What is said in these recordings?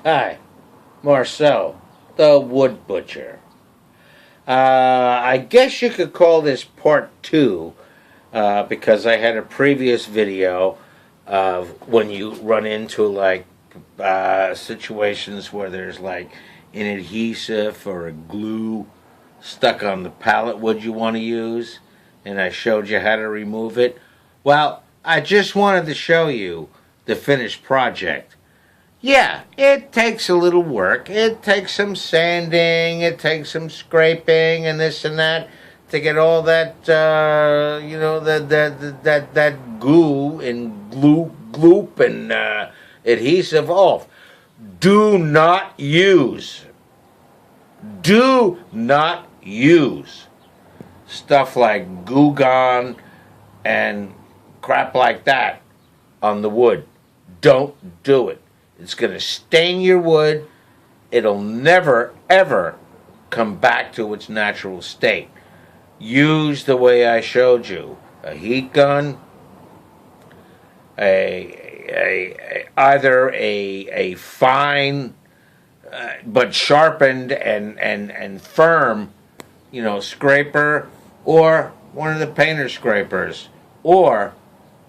Hi, Marcel, the wood butcher. I guess you could call this part two because I had a previous video of when you run into like situations where there's like an adhesive or a glue stuck on the pallet wood you want to use, and I showed you how to remove it. Well, I just wanted to show you the finished project. Yeah, it takes a little work. It takes some sanding, it takes some scraping and this and that to get all that, that glue and gloop and adhesive off. Do not use stuff like Goo Gone and crap like that on the wood. Don't do it. It's going to stain your wood. It'll never, ever come back to its natural state. Use the way I showed you. A heat gun, either a fine but sharpened and firm, scraper, or one of the painter scrapers, or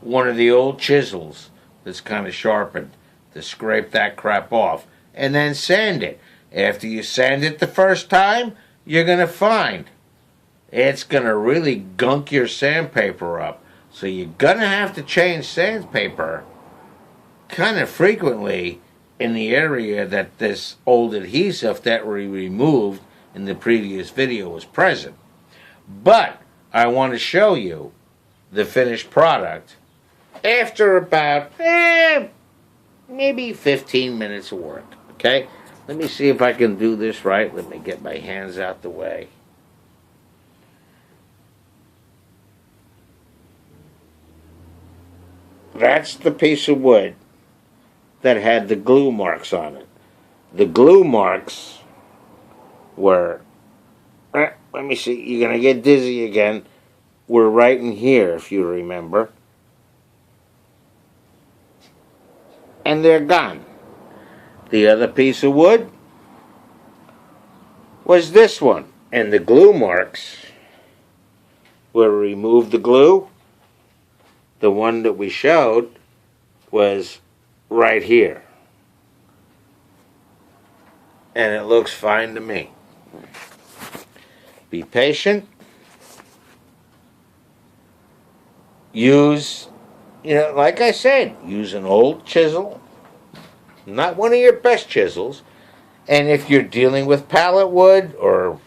one of the old chisels that's kind of sharpened, to scrape that crap off, and then sand it. After you sand it the first time, you're going to find it's going to really gunk your sandpaper up. So you're going to have to change sandpaper kind of frequently in the area that this old adhesive that we removed in the previous video was present. But I want to show you the finished product after about maybe 15 minutes of work, okay? Let me see if I can do this right. Let me get my hands out the way. That's the piece of wood that had the glue marks on it. The glue marks were, let me see, you're going to get dizzy again, were right in here, if you remember. And they're gone. The other piece of wood was this one. And the glue marks, where we removed the glue, the one that we showed was right here. And it looks fine to me. Be patient. Use, like I said, use an old chisel, not one of your best chisels. And if you're dealing with pallet wood or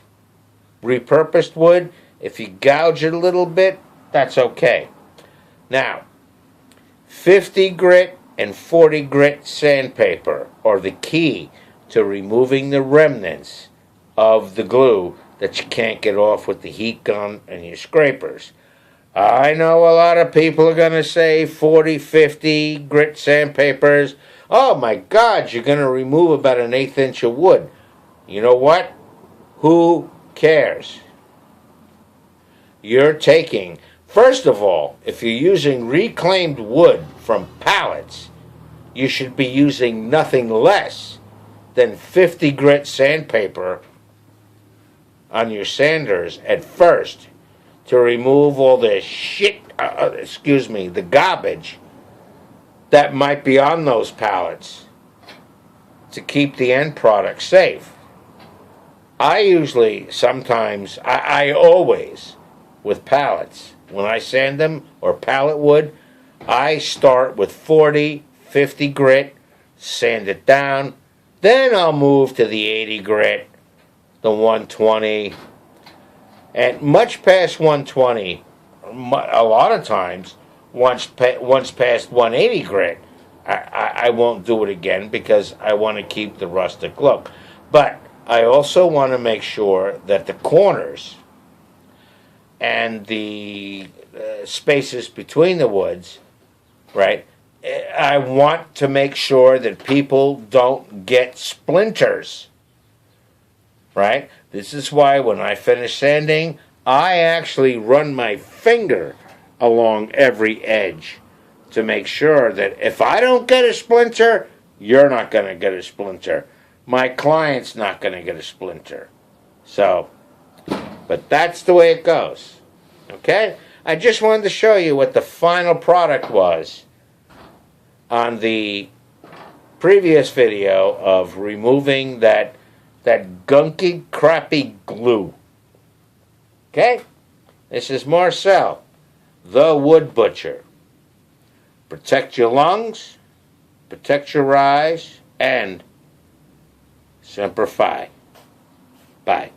repurposed wood, if you gouge it a little bit, that's okay. Now, 50 grit and 40 grit sandpaper are the key to removing the remnants of the glue that you can't get off with the heat gun and your scrapers. I know a lot of people are going to say 40, 50 grit sandpapers. Oh my God, you're going to remove about 1/8 inch of wood. You know what? Who cares? You're taking, first of all, if you're using reclaimed wood from pallets, you should be using nothing less than 50 grit sandpaper on your sanders at first, to remove all the the garbage that might be on those pallets, to keep the end product safe. I usually, sometimes, I always, with pallets, when I sand them, or pallet wood, I start with 40, 50 grit, sand it down, then I'll move to the 80 grit, the 120, and much past 120, a lot of times, once past 180 grit, I won't do it again because I want to keep the rustic look. But I also want to make sure that the corners and the spaces between the woods, right, I want to make sure that people don't get splinters, right? This is why when I finish sanding, I actually run my finger along every edge to make sure that if I don't get a splinter, You're not going to get a splinter. My client's not going to get a splinter. So, but that's the way it goes. Okay? I just wanted to show you what the final product was on the previous video of removing that gunky, crappy glue. Okay? This is Marcel, the Wood Butcher. Protect your lungs, protect your eyes, and Semper Fi. Bye.